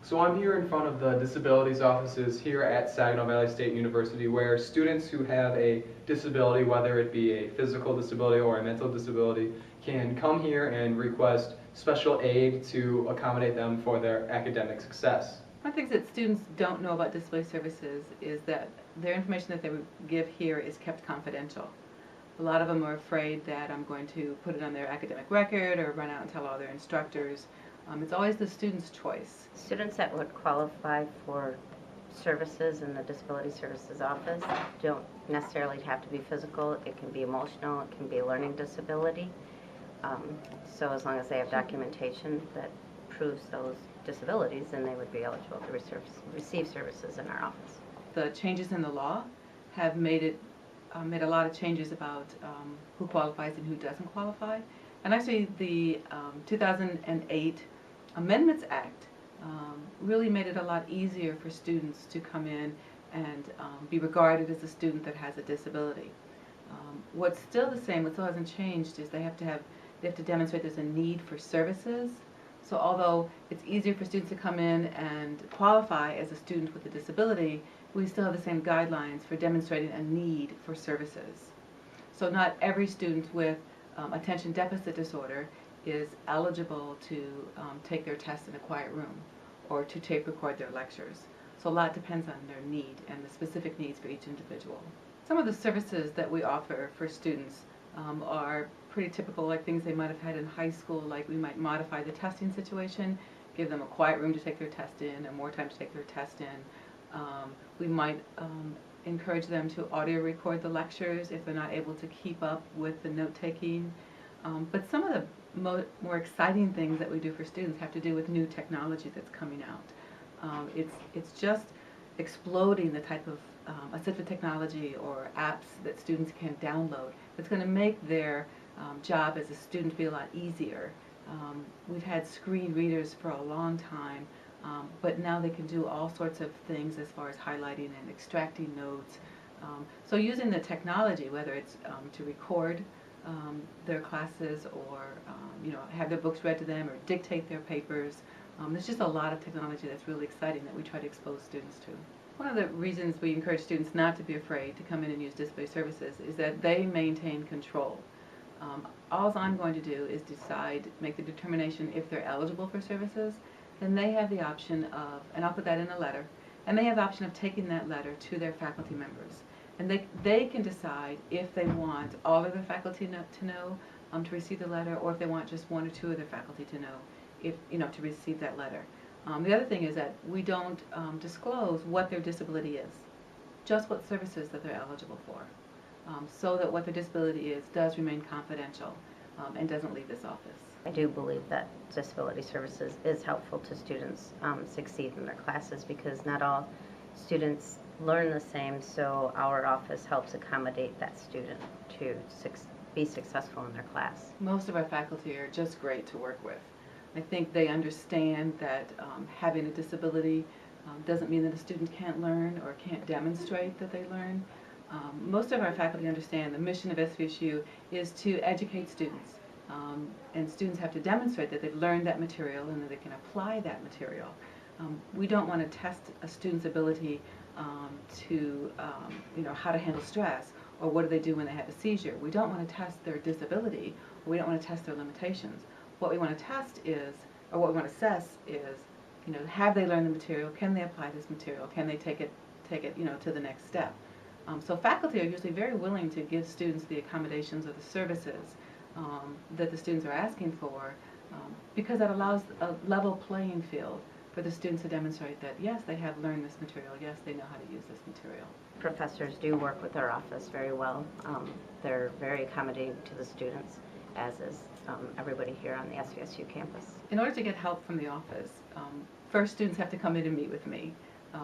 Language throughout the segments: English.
So I'm here in front of the disabilities offices here at Saginaw Valley State University, where students who have a disability, whether it be a physical disability or a mental disability, can come here and request special aid to accommodate them for their academic success. One of the things that students don't know about disability services is that their information that they would give here is kept confidential. A lot of them are afraid that I'm going to put it on their academic record or run out and tell all their instructors. It's always the student's choice. Students that would qualify for services in the Disability Services Office don't necessarily have to be physical. It can be emotional. It can be a learning disability. So as long as they have documentation that proves those disabilities, then they would be eligible to receive services in our office. The changes in the law have made a lot of changes about who qualifies and who doesn't qualify. And actually the 2008 Amendments Act really made it a lot easier for students to come in and be regarded as a student that has a disability. What's still the same, what still hasn't changed, is they have to demonstrate there's a need for services. So although it's easier for students to come in and qualify as a student with a disability, we still have the same guidelines for demonstrating a need for services. So not every student with attention deficit disorder is eligible to take their tests in a quiet room or to tape record their lectures. So a lot depends on their need and the specific needs for each individual. Some of the services that we offer for students are pretty typical, like things they might have had in high school, like we might modify the testing situation, give them a quiet room to take their test in and more time to take their test in. We might encourage them to audio record the lectures if they're not able to keep up with the note-taking. But some of the more exciting things that we do for students have to do with new technology that's coming out. It's just exploding the type of assistive technology or apps that students can download. It's going to make their job as a student be a lot easier. We've had screen readers for a long time, but now they can do all sorts of things as far as highlighting and extracting notes. So using the technology, whether it's to record their classes or have their books read to them or dictate their papers, there's just a lot of technology that's really exciting that we try to expose students to. One of the reasons we encourage students not to be afraid to come in and use disability services is that they maintain control. All I'm going to do is make the determination if they're eligible for services. Then they have the option of, and I'll put that in a letter, and they have the option of taking that letter to their faculty members. And they can decide if they want all of their faculty to know to receive the letter, or if they want just one or two of their faculty to know to receive that letter. The other thing is that we don't disclose what their disability is, just what services that they're eligible for, so that what their disability is does remain confidential and doesn't leave this office. I do believe that disability services is helpful to students succeed in their classes, because not all students learn the same, so our office helps accommodate that student to be successful in their class. Most of our faculty are just great to work with. I think they understand that having a disability doesn't mean that a student can't learn or can't demonstrate that they learn. Most of our faculty understand the mission of SVSU is to educate students, and students have to demonstrate that they've learned that material and that they can apply that material. We don't want to test a student's ability to how to handle stress, or what do they do when they have a seizure. We don't want to test their disability, or we don't want to test their limitations. What we want to test is, or what we want to assess is, have they learned the material? Can they apply this material? Can they take it to the next step? So faculty are usually very willing to give students the accommodations or the services that the students are asking for, because that allows a level playing field for the students to demonstrate that, yes, they have learned this material, yes, they know how to use this material. Professors do work with our office very well. They're very accommodating to the students, as is everybody here on the SVSU campus. In order to get help from the office, first students have to come in and meet with me.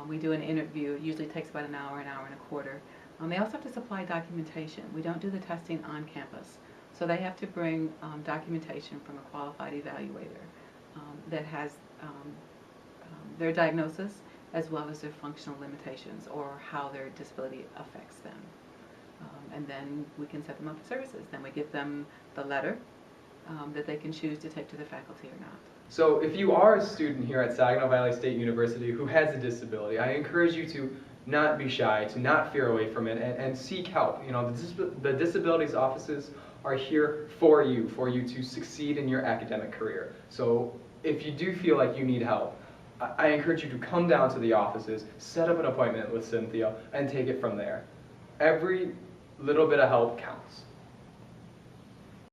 We do an interview. It usually takes about an hour and a quarter. They also have to supply documentation. We don't do the testing on campus. So they have to bring documentation from a qualified evaluator that has their diagnosis as well as their functional limitations or how their disability affects them. And then we can set them up for services. Then we give them the letter that they can choose to take to the faculty or not. So if you are a student here at Saginaw Valley State University who has a disability, I encourage you to not be shy, to not fear away from it, and seek help. You know, the disabilities offices are here for you to succeed in your academic career. So if you do feel like you need help, I encourage you to come down to the offices, set up an appointment with Cynthia, and take it from there. Every little bit of help counts.